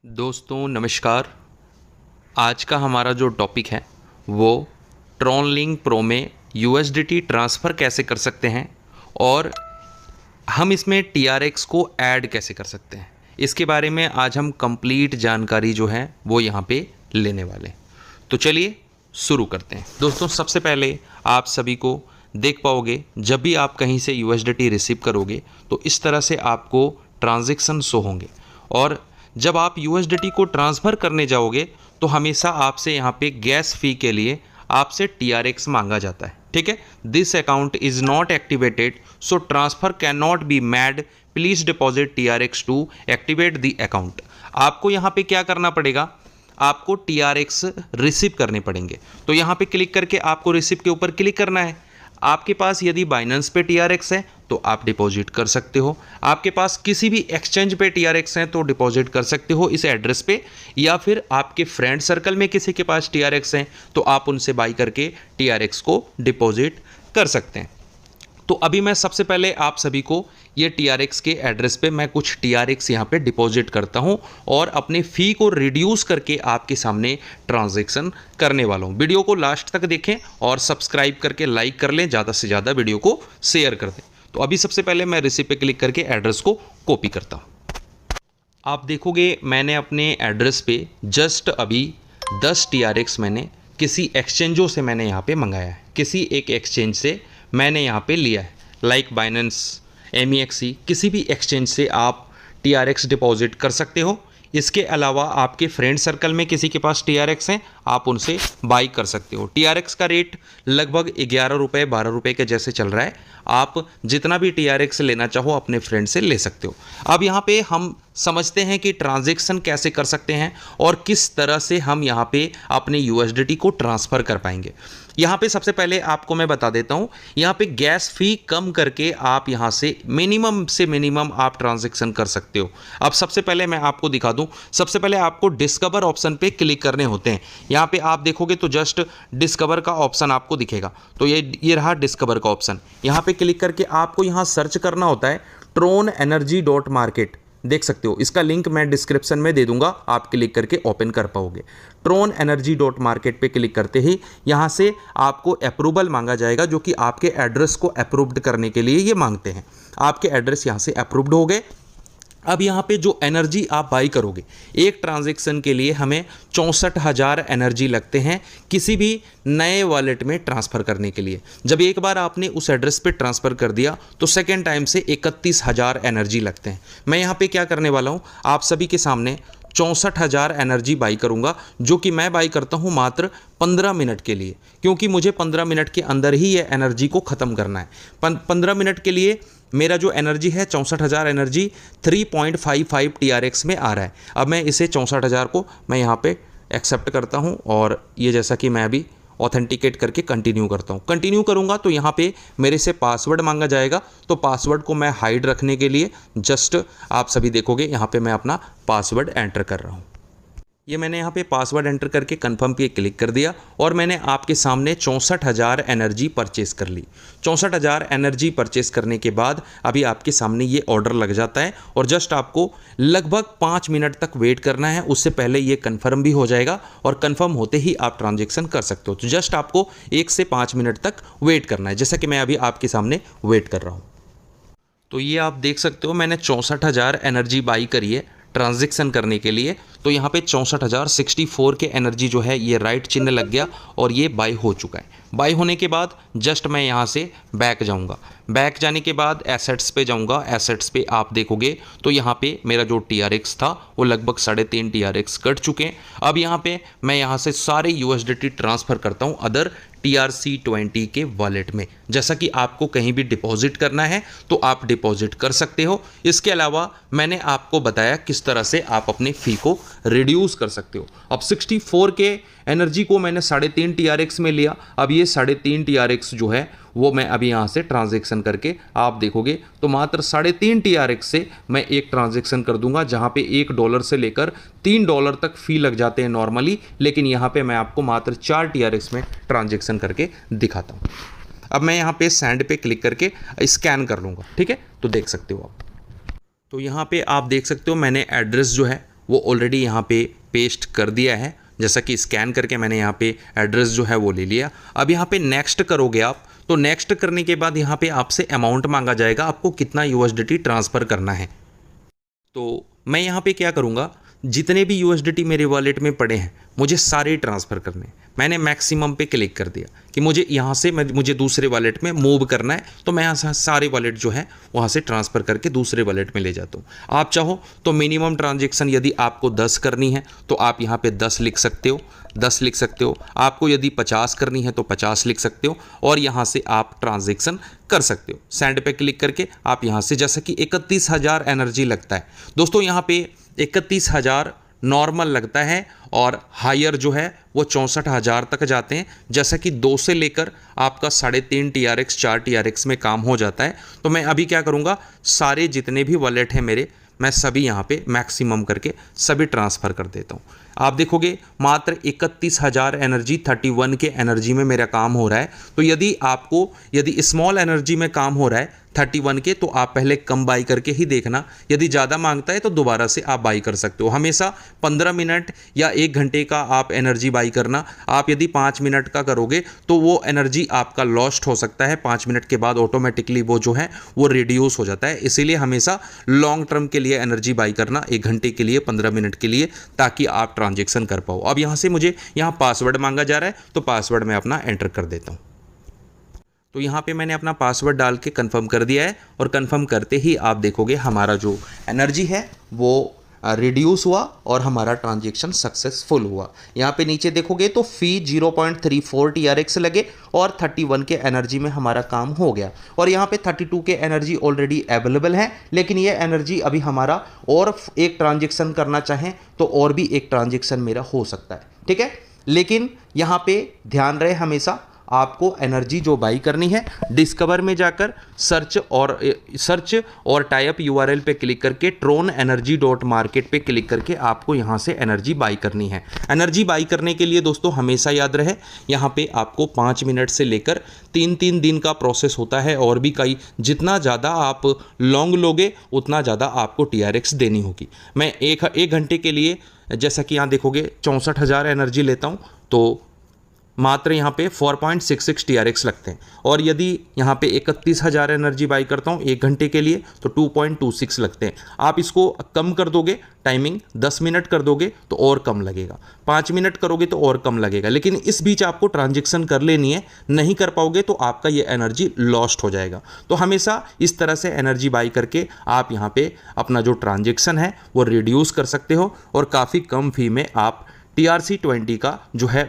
दोस्तों नमस्कार। आज का हमारा जो टॉपिक है वो ट्रॉनलिंक प्रो में USDT ट्रांसफ़र कैसे कर सकते हैं और हम इसमें TRX को ऐड कैसे कर सकते हैं, इसके बारे में आज हम कंप्लीट जानकारी जो है वो यहाँ पे लेने वाले हैं। तो चलिए शुरू करते हैं। दोस्तों सबसे पहले आप सभी को देख पाओगे जब भी आप कहीं से USDT रिसीव करोगे तो इस तरह से आपको ट्रांजैक्शन शो होंगे, और जब आप USDT को ट्रांसफ़र करने जाओगे तो हमेशा आपसे यहाँ पे गैस फ़ी के लिए आपसे TRX मांगा जाता है। ठीक है, this account is not activated so transfer can not be made, please deposit TRX to activate the account. आपको यहाँ पे क्या करना पड़ेगा, आपको TRX रिसीव करने पड़ेंगे। तो यहाँ पे क्लिक करके आपको रिसीव के ऊपर क्लिक करना है। आपके पास यदि बाइनेंस पे TRX है तो आप डिपॉजिट कर सकते हो, आपके पास किसी भी एक्सचेंज पे TRX है तो डिपॉजिट कर सकते हो इस एड्रेस पे, या फिर आपके फ्रेंड सर्कल में किसी के पास TRX है तो आप उनसे बाई करके TRX को डिपॉजिट कर सकते हैं। तो अभी मैं सबसे पहले आप सभी को ये TRX के एड्रेस पे मैं कुछ TRX यहाँ पे डिपॉजिट करता हूँ और अपने फ़ी को रिड्यूस करके आपके सामने ट्रांजैक्शन करने वाला हूँ। वीडियो को लास्ट तक देखें और सब्सक्राइब करके लाइक कर लें, ज़्यादा से ज़्यादा वीडियो को शेयर कर दें। तो अभी सबसे पहले मैं रिसीव पे क्लिक करके एड्रेस को कॉपी करता हूँ। आप देखोगे मैंने अपने एड्रेस पे जस्ट अभी 10 TRX मैंने किसी एक्सचेंजों से मैंने यहाँ पे मंगाया है, किसी एक एक्सचेंज से मैंने यहाँ पे लिया है, लाइक बाइनेंस, MEXC, किसी भी एक्सचेंज से आप TRX डिपॉजिट कर सकते हो। इसके अलावा आपके फ्रेंड सर्कल में किसी के पास TRX हैं, आप उनसे बाई कर सकते हो। TRX का रेट लगभग 11 रुपये 12 रुपये के जैसे चल रहा है। आप जितना भी TRX लेना चाहो अपने फ्रेंड से ले सकते हो। अब यहाँ पे हम समझते हैं कि ट्रांजैक्शन कैसे कर सकते हैं और किस तरह से हम यहाँ पे अपने USDT को ट्रांसफ़र कर पाएंगे। यहाँ पे सबसे पहले आपको मैं बता देता हूँ, यहाँ पे गैस फ़ी कम करके आप यहाँ से मिनिमम आप ट्रांजैक्शन कर सकते हो। अब सबसे पहले मैं आपको दिखा दूँ, सबसे पहले आपको डिस्कवर ऑप्शन पे क्लिक करने होते हैं। यहाँ पे आप देखोगे तो जस्ट डिस्कवर का ऑप्शन आपको दिखेगा, तो ये रहा डिस्कवर का ऑप्शन। यहाँ पे क्लिक करके आपको यहाँ सर्च करना होता है tronenergy.market, देख सकते हो, इसका लिंक मैं डिस्क्रिप्शन में दे दूंगा, आप क्लिक करके ओपन कर पाओगे। tronenergy.market पे क्लिक करते ही यहाँ से आपको अप्रूवल मांगा जाएगा, जो कि आपके एड्रेस को अप्रूव्ड करने के लिए ये मांगते हैं। आपके एड्रेस यहाँ से अप्रूव्ड हो गए। अब यहाँ पे जो एनर्जी आप बाई करोगे, एक ट्रांजैक्शन के लिए हमें 64,000 एनर्जी लगते हैं किसी भी नए वॉलेट में ट्रांसफ़र करने के लिए। जब एक बार आपने उस एड्रेस पे ट्रांसफ़र कर दिया तो सेकेंड टाइम से 31,000 एनर्जी लगते हैं। मैं यहाँ पे क्या करने वाला हूँ, आप सभी के सामने 64,000 एनर्जी बाई करूँगा, जो कि मैं बाई करता हूँ मात्र 15 मिनट के लिए, क्योंकि मुझे 15 मिनट के अंदर ही ये एनर्जी को ख़त्म करना है। 15 मिनट के लिए मेरा जो एनर्जी है 64,000 एनर्जी 3.55 TRX में आ रहा है। अब मैं इसे 64,000 को मैं यहाँ पे एक्सेप्ट करता हूँ, और ये जैसा कि मैं अभी ऑथेंटिकेट करके कंटिन्यू करता हूँ। कंटिन्यू करूँगा तो यहाँ पे मेरे से पासवर्ड मांगा जाएगा, तो पासवर्ड को मैं हाइड रखने के लिए जस्ट आप सभी देखोगे यहाँ पे मैं अपना पासवर्ड एंटर कर रहा हूँ। ये मैंने यहाँ पे पासवर्ड एंटर करके कंफर्म पे क्लिक कर दिया और मैंने आपके सामने 64,000 एनर्जी परचेस कर ली। 64,000 एनर्जी परचेस करने के बाद अभी आपके सामने ये ऑर्डर लग जाता है, और जस्ट आपको लगभग 5 मिनट तक वेट करना है। उससे पहले ये कंफर्म भी हो जाएगा, और कंफर्म होते ही आप ट्रांजेक्शन कर सकते हो। तो जस्ट आपको 1 से 5 मिनट तक वेट करना है, जैसा कि मैं अभी आपके सामने वेट कर रहा हूँ। तो ये आप देख सकते हो मैंने 64,000 एनर्जी बाई करी है ट्रांजैक्शन करने के लिए। तो यहाँ पे 64,064 के एनर्जी जो है ये राइट चिन्ह लग गया और ये बाई हो चुका है। बाई होने के बाद जस्ट मैं यहाँ से बैक जाऊँगा। बैक जाने के बाद एसेट्स पे जाऊँगा। एसेट्स पे आप देखोगे तो यहाँ पे मेरा जो TRX था वो लगभग 3.5 TRX कट चुके हैं। अब यहाँ पे मैं यहाँ से सारे USDT ट्रांसफ़र करता हूँ अदर TRC20 के वॉलेट में। जैसा कि आपको कहीं भी डिपॉजिट करना है तो आप डिपॉजिट कर सकते हो। इसके अलावा मैंने आपको बताया किस तरह से आप अपने फ़ी को रिड्यूस कर सकते हो। अब 64 के एनर्जी को मैंने 3.5 TRX में लिया। अब ये 3.5 TRX जो है वो मैं अभी यहाँ से ट्रांजैक्शन करके आप देखोगे तो मात्र 3.5 TRX से मैं एक ट्रांजैक्शन कर दूंगा, जहाँ पे $1 से लेकर $3 तक फ़ी लग जाते हैं नॉर्मली, लेकिन यहाँ पे मैं आपको मात्र 4 TRX में ट्रांजैक्शन करके दिखाता हूँ। अब मैं यहाँ पे सेंड पे क्लिक करके स्कैन कर लूँगा, ठीक है, तो देख सकते हो आप। तो यहाँ पे आप देख सकते हो मैंने एड्रेस जो है वो ऑलरेडी यहाँ पे पेस्ट कर दिया है, जैसा कि स्कैन करके मैंने यहाँ पे एड्रेस जो है वो ले लिया। अब यहाँ पे नेक्स्ट करोगे आप, तो नेक्स्ट करने के बाद यहाँ पे आपसे अमाउंट मांगा जाएगा, आपको कितना USDT ट्रांसफ़र करना है। तो मैं यहाँ पे क्या करूँगा, जितने भी USDT मेरे वॉलेट में पड़े हैं मुझे सारे ट्रांसफ़र करने हैं। मैंने मैक्सिमम पे क्लिक कर दिया कि मुझे यहाँ से मुझे दूसरे वॉलेट में मूव करना है, तो मैं यहाँ से सारे वॉलेट जो है वहाँ से ट्रांसफ़र करके दूसरे वॉलेट में ले जाता हूँ। आप चाहो तो मिनिमम ट्रांजेक्शन यदि आपको 10 करनी है तो आप यहाँ पे 10 लिख सकते हो, 10 लिख सकते हो। आपको यदि 50 करनी है तो 50 लिख सकते हो और यहाँ से आप ट्रांजेक्शन कर सकते हो। सेंड पे क्लिक करके आप यहाँ से, जैसा कि 31,000 एनर्जी लगता है दोस्तों, यहाँ पे 31,000 नॉर्मल लगता है और हायर जो है वो 64,000 तक जाते हैं। जैसा कि 2 से लेकर आपका 3.5 TRX 4 TRX में काम हो जाता है। तो मैं अभी क्या करूँगा, सारे जितने भी वॉलेट हैं मेरे, मैं सभी यहाँ पे मैक्सिमम करके सभी ट्रांसफ़र कर देता हूँ। आप देखोगे मात्र 31,000 एनर्जी 31 के एनर्जी में मेरा काम हो रहा है। तो यदि स्मॉल एनर्जी में काम हो रहा है 31 के, तो आप पहले कम बाई करके ही देखना। यदि ज़्यादा मांगता है तो दोबारा से आप बाई कर सकते हो। हमेशा 15 मिनट या 1 घंटे का आप एनर्जी बाई करना। आप यदि 5 मिनट का करोगे तो वो एनर्जी आपका लॉस्ट हो सकता है। 5 मिनट के बाद ऑटोमेटिकली वो जो है वो रिड्यूस हो जाता है। इसीलिए हमेशा लॉन्ग टर्म के लिए एनर्जी बाई करना, 1 घंटे के लिए, 15 मिनट के लिए, ताकि आप ट्रांजेक्शन कर पाओ। अब यहाँ से मुझे यहाँ पासवर्ड मांगा जा रहा है, तो पासवर्ड मैं अपना एंटर कर देता हूँ। तो यहाँ पे मैंने अपना पासवर्ड डाल के कंफर्म कर दिया है और कंफर्म करते ही आप देखोगे हमारा जो एनर्जी है वो रिड्यूस हुआ और हमारा ट्रांजेक्शन सक्सेसफुल हुआ। यहाँ पे नीचे देखोगे तो फ़ी 0.34 TRX लगे और 31 के एनर्जी में हमारा काम हो गया। और यहाँ पे 32 के एनर्जी ऑलरेडी अवेलेबल है, लेकिन ये एनर्जी अभी हमारा और एक ट्रांजेक्शन करना चाहें तो और भी एक ट्रांजेक्शन मेरा हो सकता है, ठीक है। लेकिन यहाँ पे ध्यान रहे, हमेशा आपको एनर्जी जो बाई करनी है, डिस्कवर में जाकर सर्च और टाइप URL पे क्लिक करके tronenergy.market पे क्लिक करके आपको यहाँ से एनर्जी बाई करनी है। एनर्जी बाई करने के लिए दोस्तों हमेशा याद रहे, यहाँ पे आपको 5 मिनट से लेकर 3 दिन का प्रोसेस होता है। और भी कई, जितना ज़्यादा आप लॉन्ग लोगे उतना ज़्यादा आपको TRX देनी होगी। मैं एक घंटे के लिए, जैसा कि यहाँ देखोगे 64,000 एनर्जी लेता हूँ, तो मात्र यहाँ पे 4.66 TRX लगते हैं। और यदि यहाँ पे 31,000 एनर्जी बाई करता हूँ 1 घंटे के लिए तो 2.26 लगते हैं। आप इसको कम कर दोगे, टाइमिंग 10 मिनट कर दोगे तो और कम लगेगा, 5 मिनट करोगे तो और कम लगेगा। लेकिन इस बीच आपको ट्रांजेक्शन कर लेनी है, नहीं कर पाओगे तो आपका ये एनर्जी लॉस्ट हो जाएगा। तो हमेशा इस तरह से एनर्जी बाई करके आप यहाँ पे अपना जो ट्रांजेक्शन है वो रिड्यूस कर सकते हो और काफ़ी कम फी में आप TRC20 का जो है